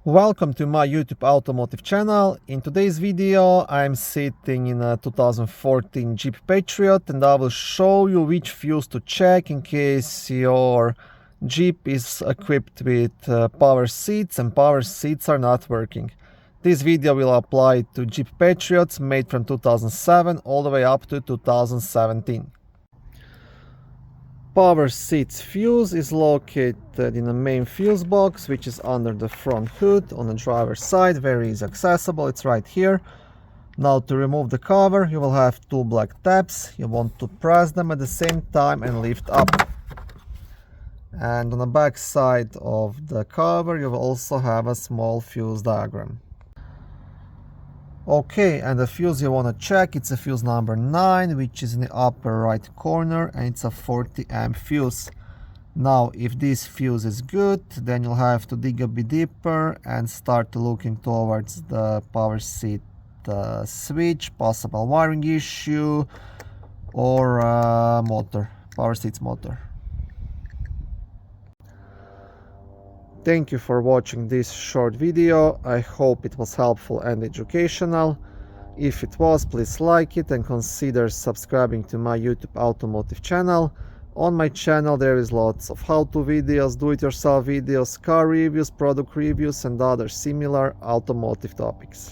Welcome to my YouTube automotive channel. In today's video I'm sitting in a 2014 Jeep Patriot and I will show you which fuse to check in case your Jeep is equipped with power seats and power seats are not working. This video will apply to Jeep Patriots made from 2007 all the way up to 2017. Power seats fuse is located in the main fuse box, which is under the front hood on the driver's side. Very easy accessible, it's right here. Now to remove the cover, you will have two black tabs. You want to press them at the same time and lift up. And on the back side of the cover, you will also have a small fuse diagram. Okay, and the fuse you want to check, it's a fuse number 9, which is in the upper right corner, and it's a 40 amp fuse. Now, if this fuse is good, then you'll have to dig a bit deeper and start looking towards the power seat switch, possible wiring issue, or motor, power seats motor. Thank you for watching this short video. I hope it was helpful and educational. If it was, please like it and consider subscribing to my YouTube automotive channel. On my channel there is lots of how-to videos, do-it-yourself videos, car reviews, product reviews and other similar automotive topics.